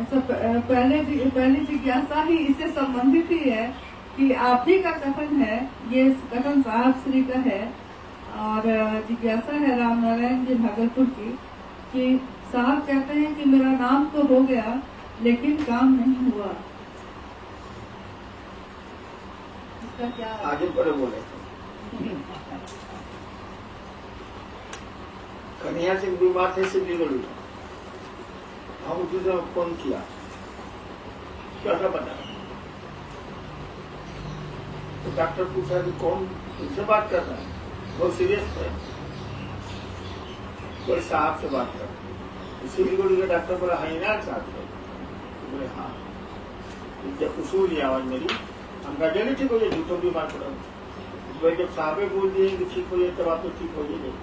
अच्छा, पहली जिज्ञासा ही इससे संबंधित ही है कि आप ही का कथन है, ये कथन साहब श्री का है, और जिज्ञासा है राम नारायण जी भागलपुर की, कि साहब कहते हैं कि मेरा नाम तो हो गया लेकिन काम नहीं हुआ। इसका क्या आगे पर बोले कन्हैया सिंह बीमार थे, सिद्धिगढ़ हम उसी समय फोन किया, कैसा बता, तो डॉक्टर पूछा कि कौन उनसे बात कर रहा है, बहुत सीरियस है, बोले साहब से बात कर, सिलीगुड़ी के डॉक्टर बोला हैनार साहब से, तो बोले हाँ, जब उसूल लिया आवाज मेरी, हम कहा डेली ठीक हो जाए, तो बीमार पड़ा, तो जब साहबे बोल दिए कि ठीक हो जाए तब आप तो ठीक हो जाए।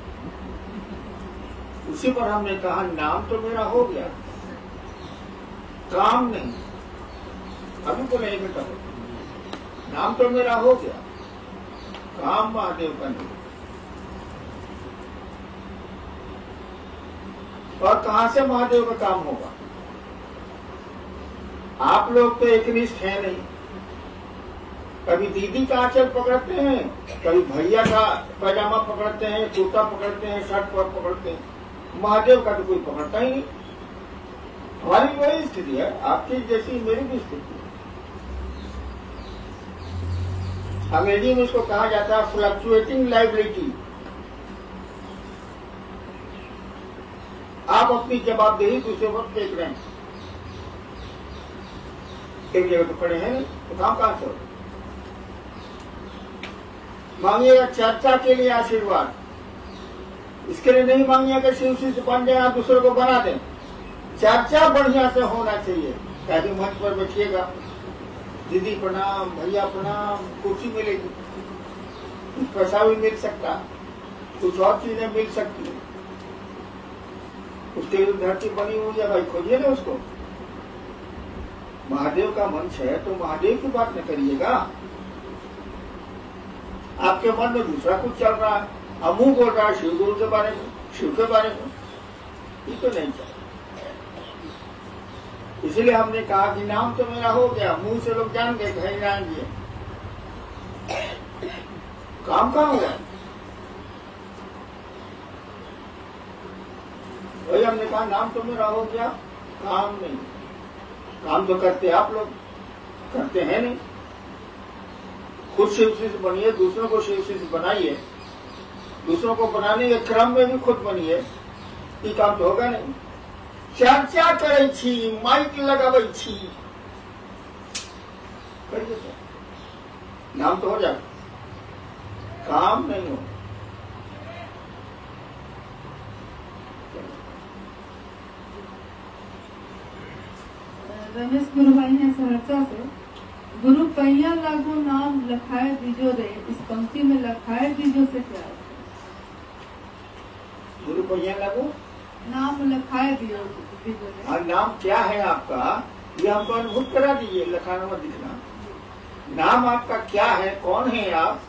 उसी पर हमने कहा नाम तो मेरा हो गया, काम नहीं, अभी बोले एक मिनट, नाम तो मेरा हो गया, काम महादेव का नहीं। और कहां से महादेव का काम होगा? आप लोग तो एकनिष्ठ हैं नहीं, कभी दीदी का आंचल पकड़ते हैं, कभी भैया का पैजामा पकड़ते हैं, कुर्ता पकड़ते हैं, शर्ट पकड़ते हैं, महादेव का तो कोई पकड़ता ही नहीं। हमारी वही स्थिति है, आपकी जैसी मेरी भी स्थिति है। अंग्रेजी में इसको कहा जाता है फ्लक्चुएटिंग लाइबिलिटी। आप अपनी जवाबदेही दूसरे वक्त देख रहे हैं, एक जगह तो खड़े हैं, तो काम कहां से हो? मांगिएगा चर्चा के लिए आशीर्वाद, इसके लिए नहीं मांगिएगा कि शिव से बन जाए, आप दूसरों को बना दें। चर्चा बढ़िया से होना चाहिए, ताकि मंच पर बैठिएगा, दीदी प्रणाम, भैया प्रणाम, कुर्सी मिलेगी, कुछ पैसा भी मिल सकता, कुछ और चीजें मिल सकती है, उसके लिए धरती बनी हुई है भाई, खोजिए ना उसको। महादेव का मंच है तो महादेव की बात न करिएगा, आपके मन में दूसरा कुछ चल रहा है, अब मुंह बोल रहा है शिव गुरु के बारे में, शिव के बारे में, ये तो नहीं चाहिए। इसलिए हमने कहा कि नाम तो मेरा हो गया, मुंह से लोग जान गए हरिनारायण जी, काम कहां हुआ? वही हमने कहा नाम तो मेरा हो गया, काम नहीं। काम तो करते आप लोग, करते हैं नहीं। खुद शिव शिष्य बनिए, दूसरों को शिव शिष्य बनाइए, दूसरों को बनाने के क्रम में भी खुद बनिए, ये काम तो होगा नहीं। चर्चा करे छी, माइक लगावे छी, करिए तो नाम तो हो जाए, काम नहीं हो। रमेश गुरु भाई हैं सहरसा से, गुरु पैया लागू नाम लखाए दीजो रे, इस पंक्ति में लखाए दीजो से क्या है? गुरु पैया लागू नाम लखाए दीजो रे। और नाम क्या है आपका, ये हमको अनुभूत करा दीजिए, लखाना मत दिखना। नाम आपका क्या है, कौन है आप,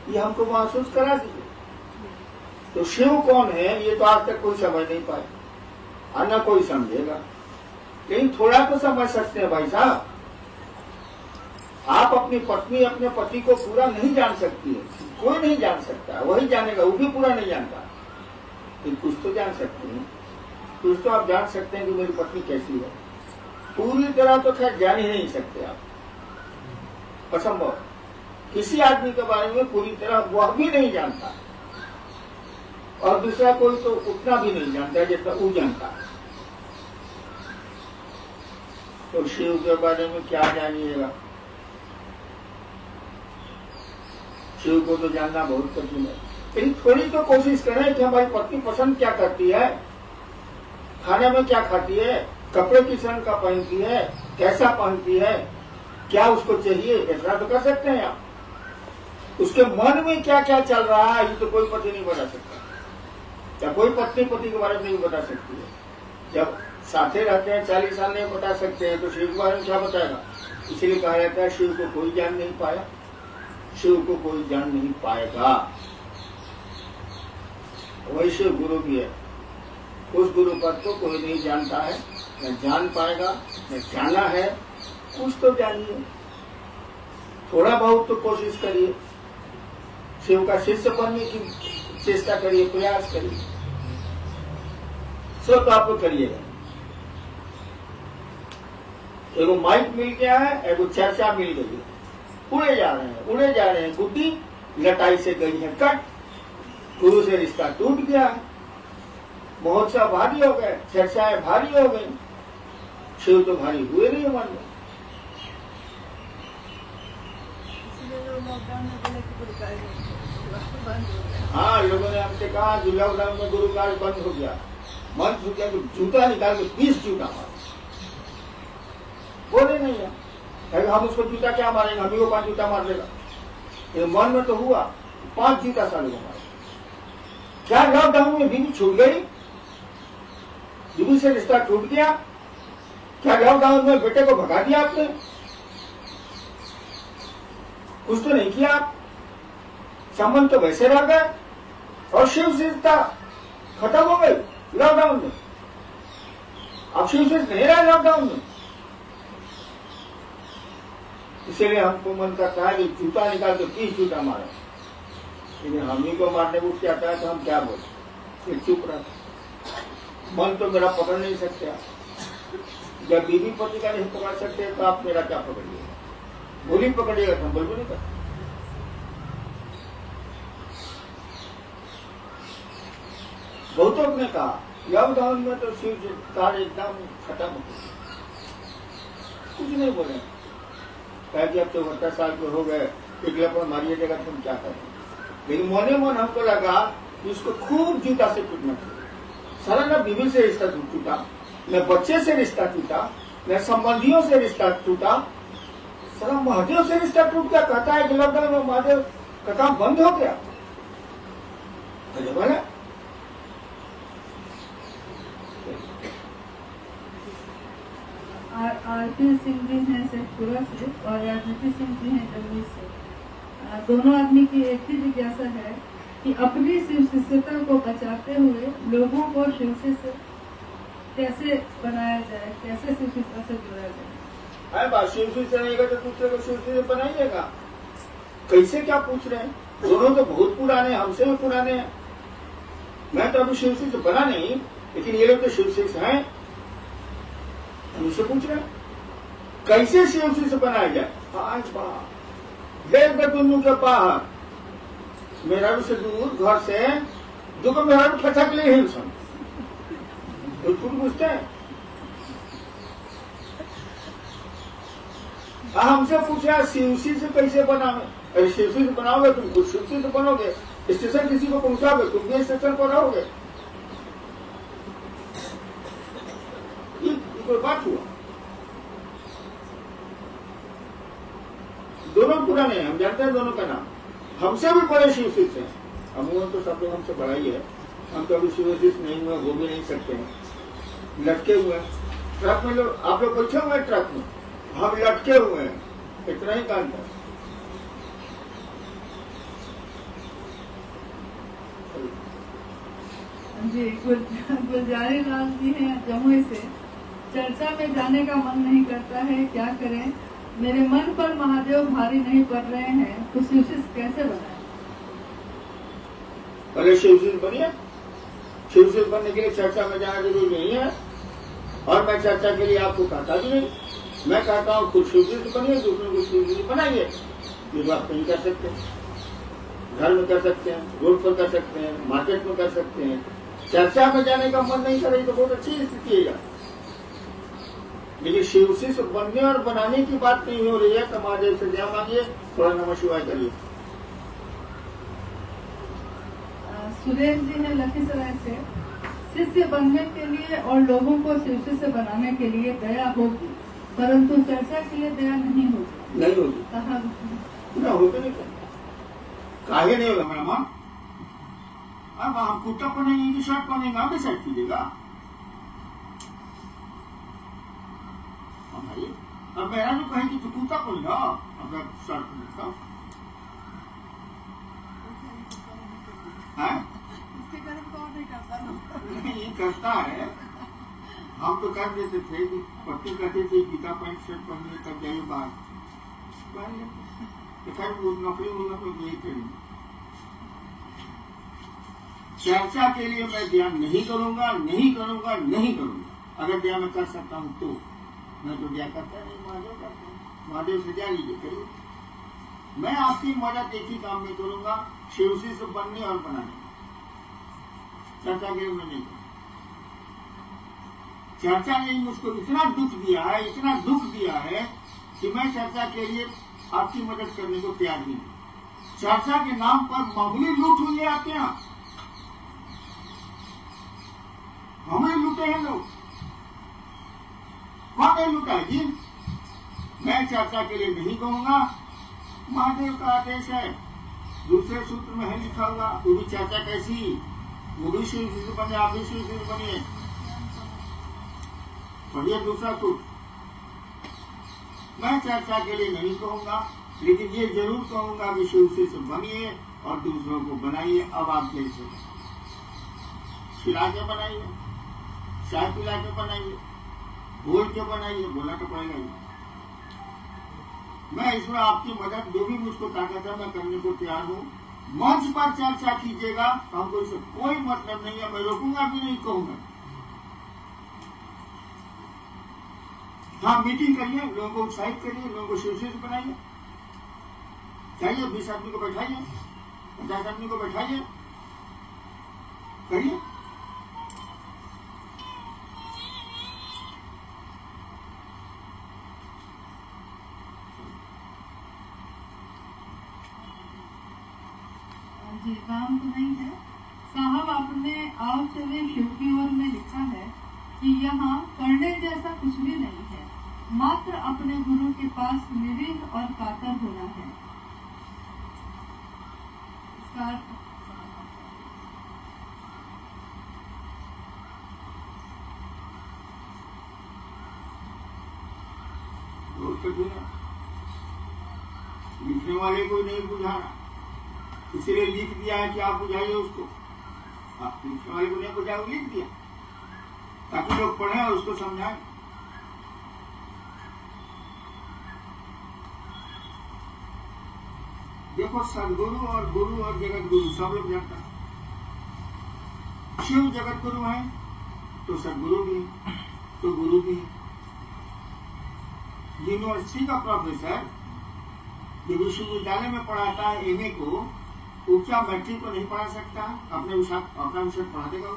ये हमको महसूस करा दीजिए। तो शिव कौन है ये तो आज तक कोई समझ नहीं पाए, और न कोई समझेगा, लेकिन थोड़ा तो समझ सकते हैं भाई साहब। आप अपनी पत्नी अपने पति को पूरा नहीं जान सकती है, कोई नहीं जान सकता, वही जानेगा, वो भी पूरा नहीं जानता, लेकिन कुछ तो जान सकते हैं, कुछ तो आप जान सकते हैं कि मेरी पत्नी कैसी है। पूरी तरह तो खैर जान ही नहीं सकते आप, असंभव। किसी आदमी के बारे में पूरी तरह वह भी नहीं जानता, और दूसरा कोई तो उतना भी नहीं जानता जितना वो जानता है। तो शिव के बारे में क्या जानिएगा? शिव को तो जानना बहुत कठिन है, लेकिन थोड़ी तो कोशिश करें कि हमारी पत्नी पसंद क्या करती है, खाने में क्या खाती है, कपड़े किस रंग का पहनती है, कैसा पहनती है, क्या उसको चाहिए, ऐसा तो कर सकते हैं आप। उसके मन में क्या क्या चल रहा है ये तो कोई पति नहीं बता सकता, या कोई पत्नी पति के बारे में नहीं बता सकती है। जब साथे रहते हैं 40 साल नहीं बता सकते हैं, तो शिव के बारे में क्या बताएगा? इसलिए कहा जाता है शिव को कोई जान नहीं पाया, शिव को कोई जान नहीं पाएगा। वही शिव गुरु भी है, उस गुरु पद को कोई नहीं जानता है, न जान पाएगा, न जाना है। कुछ तो जानिए, थोड़ा बहुत तो कोशिश करिए, शिव का शिष्य बनने की चेष्टा करिए, प्रयास करिए, सब तो आप लोग करिएगा। एगो माइक मिल गया है, एगो चर्चा मिल गई है, उड़े जा रहे हैं, उड़े जा रहे हैं। गुड्डी लटाई से गई है कट, गुरु से रिश्ता टूट गया, महोत्सव भारी हो गए, चर्चाएं भारी हो गई, शिव तो भारी हुए नहीं मन में। हाँ, लोगों ने हमसे कहा कि लॉकडाउन में गुरु कार्य बंद हो गया, मन सूखा तो जूता निकाल के 20 जूता मारे। बोले नहीं है, हम उसको जूता क्या मारेंगे, हम ही को 5 जूता मार देगा। ये मन में तो हुआ, 5 जूता सालों को मारे। क्या लॉकडाउन में बीवी छूट गई, बीवी से रिश्ता टूट गया? क्या लॉकडाउन में बेटे को भगा दिया आपने? कुछ तो नहीं किया आप, संबंध तो वैसे रह गए, और शिव से रिश्ता खत्म हो गई लॉकडाउन में। अब शिव से नहीं रहा लॉकडाउन में, इसीलिए हमको मन करता है कि जूता निकाल के 30 जूता मारे, लेकिन हम ही को मारने उठ जाता है तो हम क्या बोले, फिर चुप रहते। मन तो मेरा पकड़ नहीं सकते आप, जब बीवी पति का नहीं पकड़ सकते तो आप मेरा क्या पकड़िएगा? गोली पकड़िएगा तो हम बोल नहीं करते। बहुतों ने कहा लॉकडाउन में तो शिव कार्य एकदम खत्म हो गया, कुछ नहीं बोले, कह कि अब तो 70 साल के हो गए, पिघले पर मारिएगा तुम क्या करें। लेकिन मोने मन हमको लगा कि उसको खूब जूता से पीटना चाहिए। सारा न बीवी से रिश्ता टूटा, न बच्चे से रिश्ता टूटा, न संबंधियों से रिश्ता टूटा, सारा महादेव से रिश्ता टूट गया। कहता है कि लॉकडाउन में महादेव का काम बंद हो गया। बोले आरती सिंह जी हैं शेखपुरा से और राजनीति सिंह जी हैं जमुई से। दोनों आदमी की एक ही जिज्ञासा है कि अपनी शिव शिष्यता को बचाते हुए लोगों को शिव से कैसे बनाया जाए, कैसे शिव शिष्यता से जोड़ा जाए। बात शिव से रहेगा तो दूसरे को शिव से बनाइएगा। कैसे क्या पूछ रहे हैं? दोनों तो बहुत पुराने, हमसे भी पुराने हैं। मैं तो अभी शिव से बना नहीं, लेकिन ये लोग तो शिव से हैं, हमसे पूछ रहे हैं कैसे शिव से बनाया जाए। आज बात देख दे दोनों के बाहर, मेरा से दूर घर से जो को मेरा खचक ले ही सुन तो तुम पूछते हैं। हमसे पूछा शिवसी से कैसे बनाओगे? अरे शिवसी से बनाओगे तुम, खुद शिवसी से बनोगे, स्टेशन किसी को पहुंचाओगे, तुम भी स्टेशन पर रहोगे। ये कोई बात हुआ? दोनों पुराने हैं, हम जानते हैं दोनों का नाम, हमसे भी बड़े शिवशिष्ट हैं। अमूमन तो सब लोग हमसे बड़ा ही है, हम तो अभी शिवशिष्ट नहीं हुए, वो भी नहीं सकते हैं, लटके हुए हैं ट्रक में। लोग आप लोग बैठे हुए हैं ट्रक में, हम लटके हुए हैं, इतना ही काम था। जी गुलजारी लाल जी हैं जमुई से। चर्चा में जाने का मन नहीं करता है, क्या करें? मेरे मन पर महादेव भारी नहीं पड़ रहे हैं, तो शिवशिष्ट कैसे बनाए? पहले शिवशिष्ट बनिए। शिवशिष्ट बनने के लिए चर्चा में जाना जरूरी नहीं है, और मैं चर्चा के लिए आपको कहता भी नहीं। मैं कहता हूँ खुद शिवशिष्ट बनिए, दूसरों को शिवशिष्ट बनाइए। ये बात कहीं कर सकते हैं, घर में कर सकते हैं, रोड पर कर सकते हैं, मार्केट में कर सकते हैं। चर्चा में जाने का मन नहीं करेगी तो बहुत अच्छी स्थिति है, लेकिन शिवशिष्ट बनने और बनाने की बात नहीं हो रही है। तो महादेव से जय मांगिए, थोड़ा नमः शिवाय करिए। सुरेश जी हैं लखीसराय से। शिष्य बनने के लिए और लोगों को शिष्य से बनाने के लिए दया होगी, परंतु चर्चा के लिए दया नहीं होगी। नहीं होगी, कहाँ होगी नहीं, काहे नहीं होगा मेरा मन? अब हम कुर्ता पहनेंगे कि शर्ट पहनेंगे, आप डिसाइड कीजिएगा। अब मेरा जो कहेगी तो कुर्ता पहनेगा, अब मैं शर्ट पहनता है, ये करता है। हम तो कर देते थे कि पत्नी कहते थे गीता पैंट शर्ट पहनिए तब जाइए बाहर पहन लेते। तो खैर वो नौकरी होगा तो यही करेंगे। चर्चा के लिए मैं ध्यान नहीं करूंगा, नहीं करूंगा, नहीं करूंगा। अगर ध्यान मैं कर सकता हूं तो मैं तो क्या करता नहीं, महादेव करता हूं। महादेव से क्या लीजिए करिए। मैं आपकी मदद एक ही काम में करूंगा, शिवसी से बनने और बनाने। चर्चा के लिए मैं नहीं करूंगा। चर्चा ने मुझको इतना दुख दिया है, इतना दुख दिया है कि मैं चर्चा के लिए आपकी मदद करने को तैयार नहीं हूं। चर्चा के नाम पर मामूली लूट हुई है आपके यहां, हमें लूटे हैं लोग। कौन नहीं लूटा है जी? मैं चर्चा के लिए नहीं कहूंगा। महादेव का आदेश है, दूसरे सूत्र में है लिखा हुआ। वो भी चर्चा कैसी, वो भी शिव से बने, आप भी शिव से बनिए। पढ़िए दूसरा सूत्र। मैं चर्चा के लिए नहीं कहूंगा, लेकिन ये जरूर कहूंगा कि शिव से बनिए और दूसरों को बनाइए। अब आप जैसे खिला के बनाइए, चाय पिला के बनाइए, बोल के बनाइए, बोला तो पड़ेगा ही। मैं इसमें आपकी मदद जो भी मुझको ताकत है मैं करने को तैयार हूं। मंच पर चर्चा कीजिएगा, हमको इससे कोई मतलब नहीं है। मैं रोकूंगा भी नहीं, कहूंगा। हाँ, मीटिंग करिए, लोगों को उत्साहित करिए, लोगों को शिवसे बनाइए। चाहिए 20 आदमी को बैठाइए, 50 आदमी को बैठाइए, करिए। जी, काम तो नहीं है साहब। आपने आओ चले शिव की ओर में लिखा है कि यहाँ करने जैसा कुछ भी नहीं है, मात्र अपने गुरु के पास निरीह और कातर होना है। इसका लिखने वाले को नहीं बुझाना, इसलिए लिख दिया है कि आप बुझाइए उसको। आप लिखने वाले को नहीं बुझाया, लिख दिया ताकि लोग पढ़ें और उसको समझाएं। देखो, सदगुरु और गुरु और जगत गुरु सब लोग जानता है। शिव जगत गुरु है तो सदगुरु भी है, तो गुरु भी है। यूनिवर्सिटी का प्रोफेसर जो विश्वविद्यालय में पढ़ाता है एमए को, वो क्या मैट्रिक को नहीं पढ़ा सकता? अपना विषय पढ़ा देगा?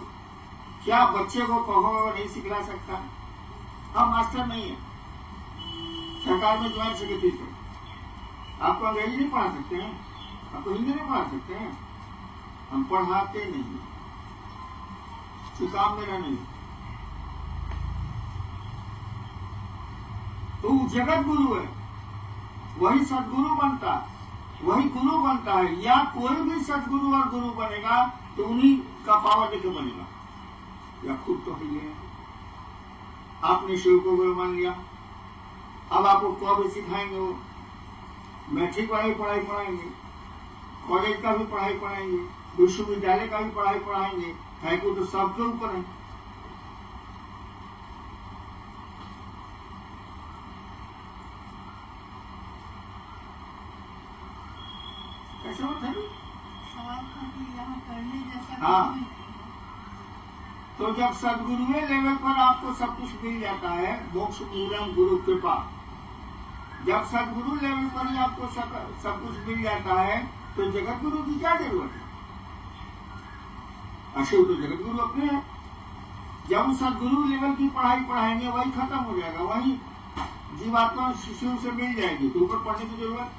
क्या बच्चे को कहो नहीं सिखला सकता? हम मास्टर नहीं है, सरकार में ज्वाइंट सेक्रेटरी थे। आपको अंग्रेजी नहीं पढ़ा सकते हैं, आपको हिंदी नहीं पढ़ा सकते हैं। हम पढ़ाते नहीं, काम मेरा नहीं। तो जगत गुरु है, वही सदगुरु बनता, वही गुरु बनता है। या कोई भी सदगुरु और गुरु बनेगा तो उन्हीं का पावर देके बनेगा, या खुद तो ही है। आपने शिव को गुरु मान लिया, अब आपको कब सिखाएंगे? वो मैट्रिक वाली पढ़ाई पढ़ाएंगे, कॉलेज का भी पढ़ाई पढ़ाएंगे, विश्वविद्यालय का भी पढ़ाई पढ़ाएंगे। है को तो सबके ऊपर है। कैसे होता है? यहाँ करने जैसा हाँ, तो जब सदगुरुए लेवल पर आपको सब कुछ मिल जाता है, मोक्ष मूलम गुरु कृपा, जब सदगुरु लेवल पर ही आपको सब कुछ मिल जाता है तो जगत गुरु की क्या जरूरत है? अशिव तो जगत गुरु अपने हैं। जब सदगुरु लेवल की पढ़ाई पढ़ाएंगे वही खत्म हो जाएगा, वही जीवात्मा शिशु से मिल जाएगी, तो ऊपर पढ़ने की जरूरत।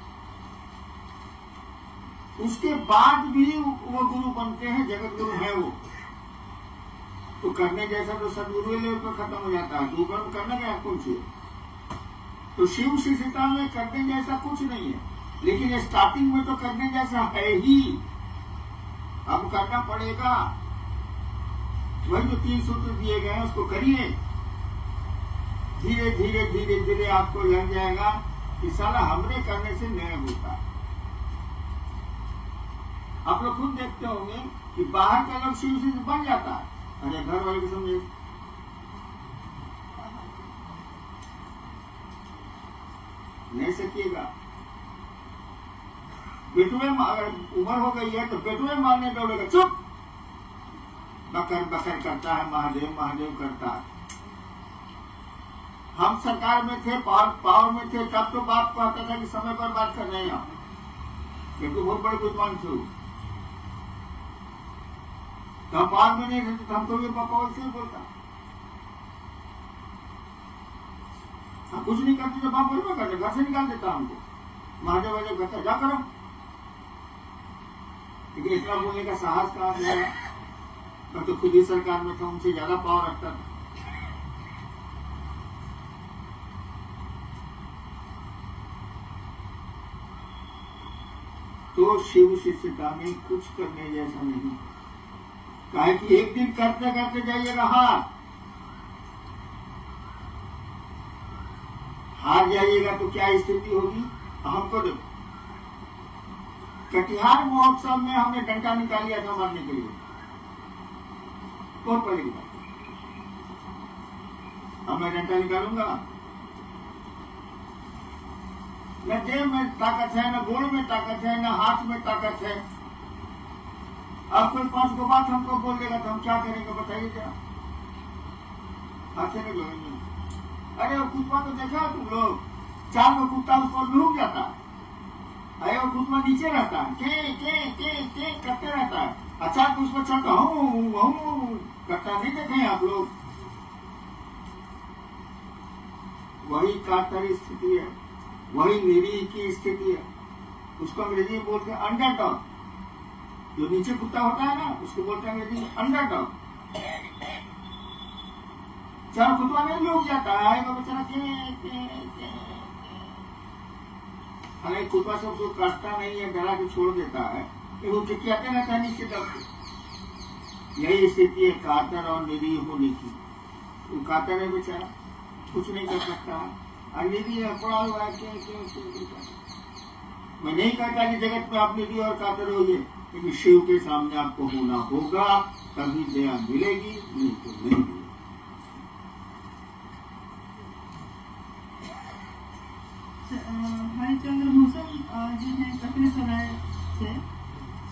उसके बाद भी वो गुरु बनते हैं, जगत गुरु है वो। तो करने जैसा तो सदगुरु लेवल पर खत्म हो जाता है, तो ऊपर करने का कुछ है। तो शिव शिष्यता में करने जैसा कुछ नहीं है, लेकिन स्टार्टिंग में तो करने जैसा है ही। अब करना पड़ेगा, वही जो 3 सूत्र दिए गए हैं उसको करिए। धीरे धीरे धीरे धीरे आपको लग जाएगा कि साला हमने करने से नहीं होता। आप लोग खुद देखते होंगे कि बाहर का लोग शिव से बन जाता है। अरे घर वाले को समझे, नहीं सकिएगा। बेटुए अगर उम्र हो गई है तो बेटुए मारने दौड़ेगा, चुप, बकर बकर करता है, महादेव महादेव करता है। हम सरकार में थे, पावर में थे, तब तो बाप कहता था कि समय पर बात कर रहे हैं आप, क्योंकि बहुत बड़े विद्वान थे। तो हम पावर में नहीं रहते तो हमको भी पापा वैसे ही बोलता, हम कुछ नहीं करते तो बाप बोलना करते, घर से निकाल देता हमको, महादेव वादेव कहता जा करो। लेकिन इतना बोलने का साहस कहाँ से आया? मैं तो खुद ही सरकार में था, उनसे ज्यादा पावर रखता था। तो शिव शिष्यता में कुछ करने जैसा नहीं है। काहे कि एक दिन करते करते जाइएगा हार जाइएगा तो क्या स्थिति होगी? हमको देखो, कटिहार महोत्सव में हमने डंडा निकाल लिया था मारने के लिए, बहुत पहले की बात। अब मैं डंडा निकालूंगा, न देह में ताकत है, न गोड़ में ताकत है, न हाथ में ताकत है। अब कोई 5 गो बात हमको बोल देगा तो हम क्या करेंगे बताइए क्या? हाथ से नहीं जोड़ेंगे। अरे वो कुत्ता तो देखा तुम लोग, 4 गो कुत्ता उस पर रुक जाता है, अरे वो कुत्ता नीचे रहता है, के करते रहता है, अचानक उस पर चढ़ता हूँ करता नहीं देखे आप लोग? वही कातर स्थिति है, वही निरीह की स्थिति है। उसको अंग्रेजी में बोलते हैं अंडरडॉग। जो नीचे कुत्ता होता है ना, उसको बोलते हैं अंग्रेजी में अंडरडॉग। चार कुत्ता नहीं लुक जाता है, बेचारा अरे कुत्ता सब जो काटता नहीं है, डरा के छोड़ देता है, वो टिकियाते रहता है नीचे दब। यही स्थिति है कातर और निरीह होने की। वो कातर है बेचारा, कुछ नहीं कर सकता है, निरीह पड़ा हुआ है। मैं नहीं कहता कि जगत में आप निरीह और कातर होइए, लेकिन शिव के सामने आपको होना होगा, तभी दया मिलेगी, नहीं तो नहीं मिलेगी। हरिचंद्र भूषण जी ने कपिल सराय से,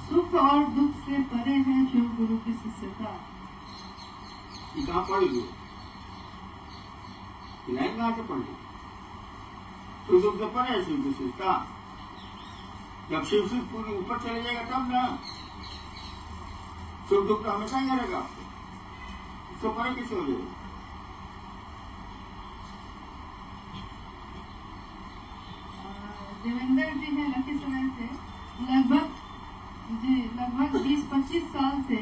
सुख और दुख से परे है शिव गुरु की शिष्यता। कहाँ पढ़ेगी? लाइन कहाँ से पढ़ेगी? तो दुख से परे है शिव की शिष्यता। जब शिव से पूरी ऊपर चले जाएगा तब ना, सुख दुख तो हमेशा ही रहेगा आपको, इससे परे कैसे हो जाएगा? देवेंद्र जी है लखीसराय से, लगभग 20-25 साल से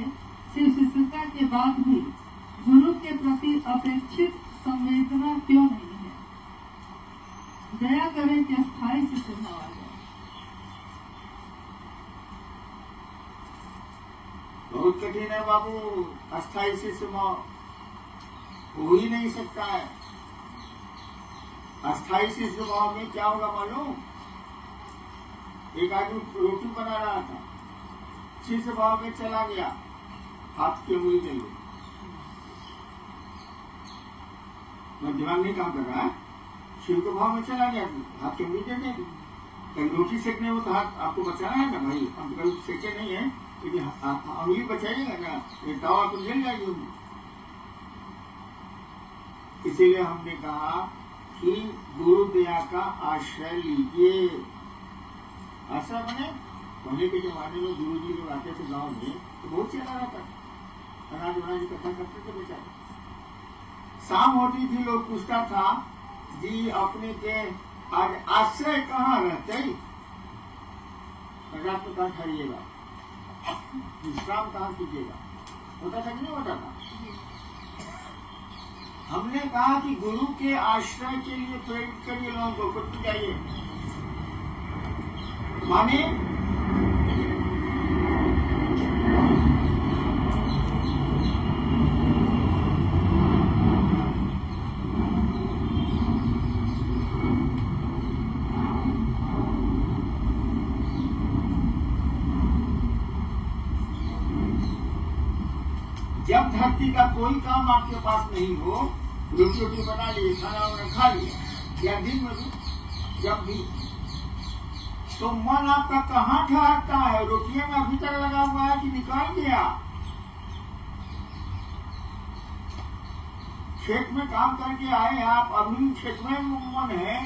शिव शिष्यता के बाद भी गुरु के प्रति अपेक्षित संवेदना क्यों नहीं है? दया करें कि अस्थायी शिष्य भाव आ जाए। बहुत कठिन है बाबू, अस्थायी शिष्य भाव हो ही नहीं सकता है। अस्थायी शिष्य भाव में क्या होगा मालूम? एक आदमी रोटी बना रहा था, शिष्य भाव में चला गया, हाथ की उंगली चल गई। मैं दिमाग नहीं काम कर रहा है, शिव के भाव में चला गया, हाथ की उंगली चल गई। कहीं रोटी सेकने में तो हाथ आपको बचाना है ना भाई, हम कभी सेके नहीं है, लेकिन उंगली बचाइएगा ना, ये दाव आपको जल जाएगी उंगली। इसीलिए हमने कहा कि गुरु दया का आश्रय लीजिए। आश्रय बने पहले के जमाने में गुरु जी लोग आते थे गांव में तो बहुत चला रहता, अनाज वनाज इकट्ठा करते थे बेचारे। शाम होती थी, लोग पूछता था जी अपने के आज आश्रय कहाँ रहते, रात में कहाँ ठहरिएगा, विश्राम कहाँ कीजिएगा, होता था कि नहीं होता था? हमने कहा कि गुरु के आश्रय के लिए प्रेरित करिए लोगों को, खुद जाइए। माने जब धरती का कोई काम आपके पास नहीं हो, रोटी रोटी बना लिए, खाना वाना खा लिया, या दिन में भी जब भी तो मन आपका कहाँ ठहरता है? रोटियों में अभी तक लगा हुआ है कि निकल गया? खेत में काम करके आए आप, अभी खेत में मन है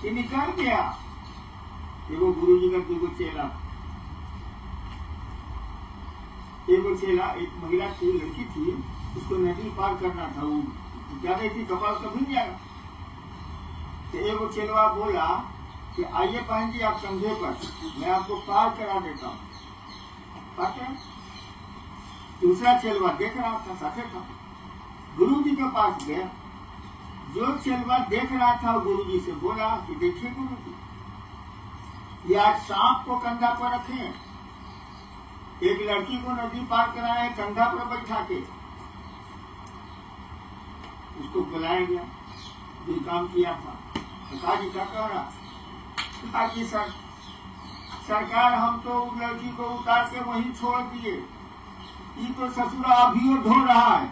कि निकल गया? देखो गुरु जी का देखो चेला, एक महिला थी, लड़की थी, उसको नदी पार करना था, वो जा रही थी, कपाल कभी नहीं आया। तो एक चेलवा बोला कि आइए बहन जी आप कंधे पर, मैं आपको पार करा देता हूँ। दूसरा चेलवा देख रहा था, साथे था, गुरु जी के पास गया। जो चेलवा देख रहा था गुरु जी से बोला कि देखिए गुरु जी, ये आज सांप को कंधा पर रखे, एक लड़की को नदी पार कराए कंधा पर बैठा के, उसको बुलाया गया, जो काम किया था। कहा जी क्या कह रहा? कहा जी सरकार हम तो उस लड़की को उतार के वहीं छोड़ दिए, ये तो ससुरा अभी धो रहा है।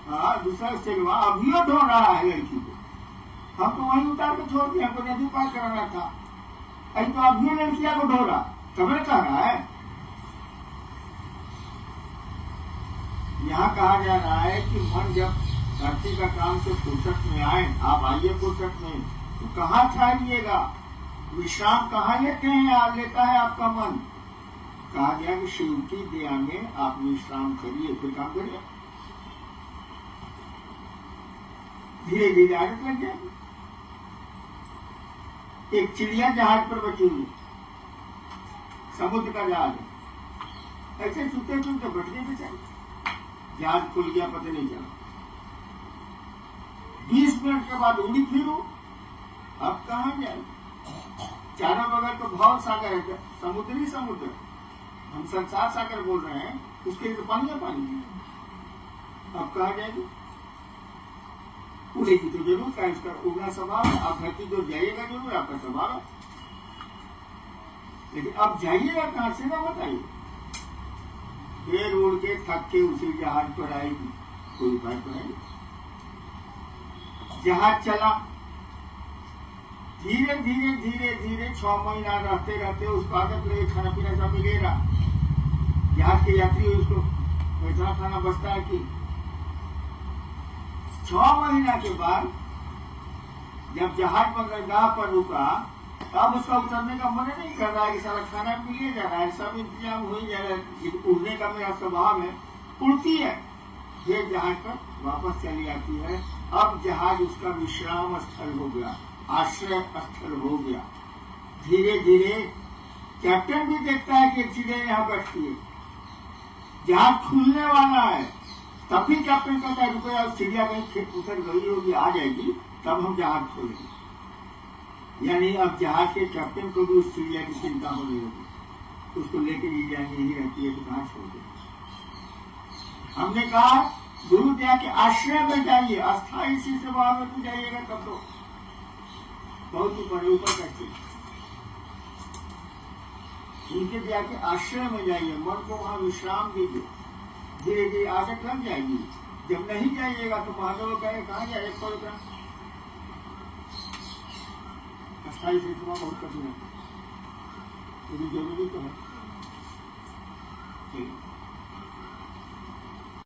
हाँ, दूसरा सेवा अभी धो रहा है लड़की को, हम तो वहीं उतार के छोड़ दिए, हमको नदी पार कराना था, अभी तो अभी लड़किया को धो रहा, तब कह रहा है। यहाँ कहा जा रहा है कि मन जब धरती का काम से फुर्सत में आए, आप आइए फुर्सत में, तो कहाँ ठहरिएगा? विश्राम कहाँ लेते हैं? आप लेता है आपका मन। कहा गया कि शिव की दया में आप विश्राम करिए, फिर काम करिए, धीरे धीरे आदत लग जाएगी। एक चिड़िया जहाज पर बची हुई, समुद्र का जहाज, ऐसे चुके चुनते बैठने पे चाहिए, जहाज खुल गया पता नहीं चला, 20 मिनट के बाद उड़ी फिरू, अब कहाँ जाए? चारों बगल तो भाव सागर है, समुद्री समुद्र, हम संसार सागर बोल रहे हैं, उसके लिए तो पानी है पानी, अब कहाँ जाएगी? उड़ेगी तो जरूर, का इसका उड़ना स्वभाव है, आप धरती को जाइएगा जरूर, आपका स्वभाव है, लेकिन अब जाइएगा कहां से ना बताइए? फिर उड़ के थक के उसी जहाज पर आएगी, कोई उपाय तो नहीं। जहाज चला, धीरे धीरे धीरे धीरे 6 महीना रहते रहते उसको आदत लगे, खाना पीना सब मिलेगा, जहाज के यात्री उसको इतना खाना बचता है कि 6 महीना के बाद जब जहाज बंदरगाह पर रुका, तब उसका उतरने का मन नहीं कर रहा है कि सारा खाना मिले जा रहा है, सब इंतजाम हो ही जा रहा है, उड़ने का मेरा स्वभाव है, उड़ती है, फिर जहाज पर वापस चली आती है। अब जहाज उसका विश्राम स्थल हो गया, आश्रय स्थल हो गया। धीरे धीरे कैप्टन भी देखता है कि चिड़िया यहाँ बैठती है, जहाज खुलने वाला है, तभी कैप्टन कहता है रुपया चिड़िया कहीं उतर गई होगी, आ जाएगी, तब हम जहाज खोलेंगे। यानी अब जहाज के कैप्टन को भी उस चिड़िया की चिंता होने लगी, उसको लेके जी जाएंगे, ही रहती है तो कहाँ छोड़ देंगे। हमने कहा गुरु दया के आश्रय में जाइए, अस्थायी इसी स्वभाव में तो जाइएगा तब तो बहुत ऊपर ऊपर करके उनके दया के आश्रय में जाइए, मन को वहां विश्राम दीजिए, धीरे धीरे आदत लग जाएगी। जब नहीं जाइएगा तो महादेव कहे कहाँ जाए, 100 रुपया अस्थायी सेवा बहुत कठिन है, जरूरी तो है।